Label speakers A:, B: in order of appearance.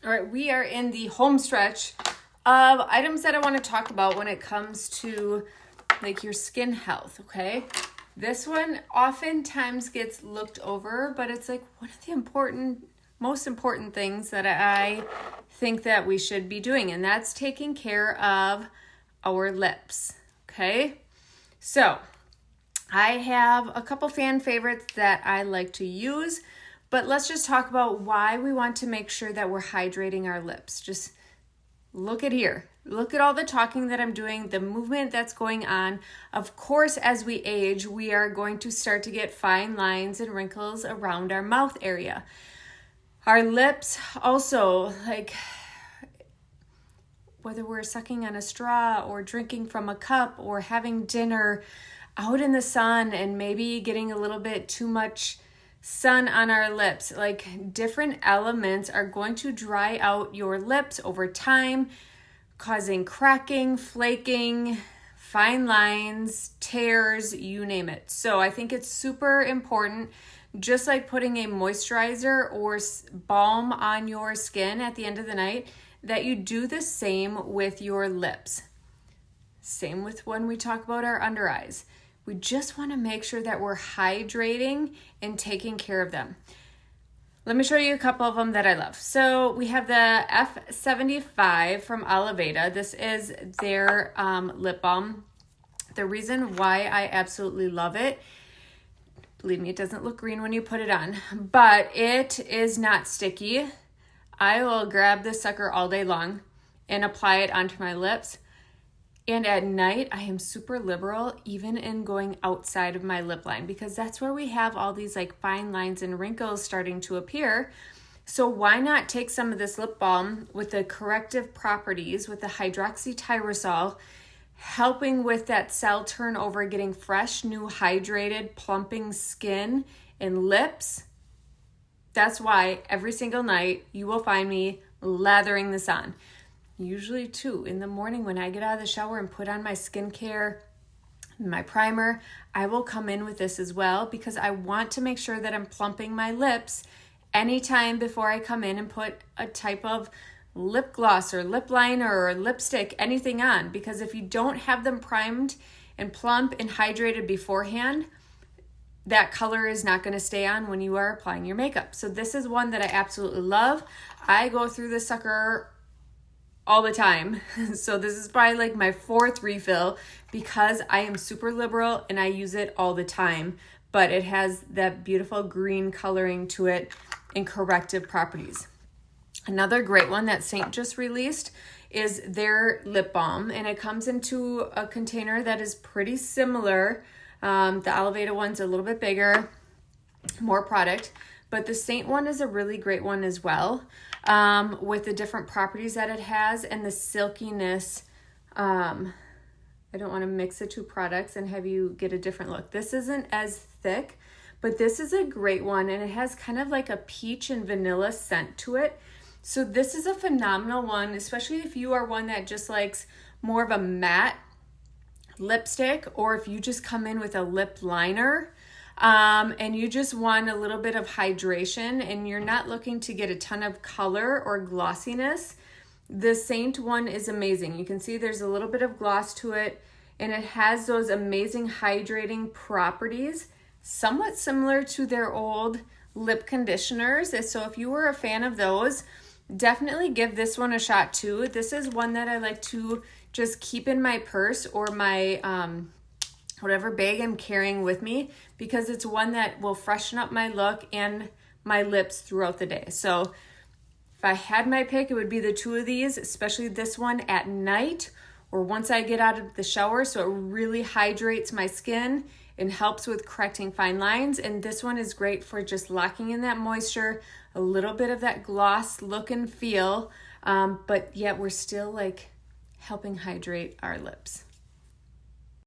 A: All right, we are in the home stretch of items that I want to talk about when it comes to like your skin health, okay? This one oftentimes gets looked over, but it's like one of the most important things that I think that we should be doing, and that's taking care of our lips, okay? So I have a couple fan favorites that I like to use, but let's just talk about why we want to make sure that we're hydrating our lips. Just look at here. Look at all the talking that I'm doing, the movement that's going on. Of course, as we age, we are going to start to get fine lines and wrinkles around our mouth area. Our lips also, like whether we're sucking on a straw or drinking from a cup or having dinner out in the sun and maybe getting a little bit too much sun on our lips, like different elements are going to dry out your lips over time, causing cracking, flaking, fine lines, tears, you name it. So I think it's super important, just like putting a moisturizer or balm on your skin at the end of the night, that you do the same with your lips. Same with when we talk about our under eyes. We just want to make sure that we're hydrating and taking care of them. Let me show you a couple of them that I love. So we have the F75 from Oliveda. This is their lip balm. The reason why I absolutely love it, believe me, it doesn't look green when you put it on, but it is not sticky. I will grab this sucker all day long and apply it onto my lips. And at night, I am super liberal, even in going outside of my lip line, because that's where we have all these like fine lines and wrinkles starting to appear. So why not take some of this lip balm with the corrective properties, with the hydroxytyrosol, helping with that cell turnover, getting fresh, new, hydrated, plumping skin and lips. That's why every single night you will find me lathering this on. Usually too, in the morning when I get out of the shower and put on my skincare, my primer, I will come in with this as well because I want to make sure that I'm plumping my lips anytime before I come in and put a type of lip gloss or lip liner or lipstick, anything on. Because if you don't have them primed and plump and hydrated beforehand, that color is not going to stay on when you are applying your makeup. So this is one that I absolutely love. I go through this sucker all the time. So this is probably like my fourth refill because I am super liberal and I use it all the time, but it has that beautiful green coloring to it and corrective properties. Another great one that Saint just released is their lip balm, and it comes into a container that is pretty similar. The Oliveda one's a little bit bigger, more product, but the Saint one is a really great one as well, with the different properties that it has and the silkiness. I don't want to mix the two products and have you get a different look. This isn't as thick, but this is a great one, and it has kind of like a peach and vanilla scent to it. So this is a phenomenal one, especially if you are one that just likes more of a matte lipstick, or if you just come in with a lip liner and you just want a little bit of hydration and you're not looking to get a ton of color or glossiness. The Saint one is amazing. You can see there's a little bit of gloss to it, and it has those amazing hydrating properties, somewhat similar to their old lip conditioners. So if you were a fan of those, definitely give this one a shot too. This is one that I like to just keep in my purse or my whatever bag I'm carrying with me, because it's one that will freshen up my look and my lips throughout the day. So if I had my pick, it would be the two of these, especially this one at night or once I get out of the shower, so it really hydrates my skin and helps with correcting fine lines. And this one is great for just locking in that moisture, a little bit of that gloss look and feel, but yet we're still like helping hydrate our lips.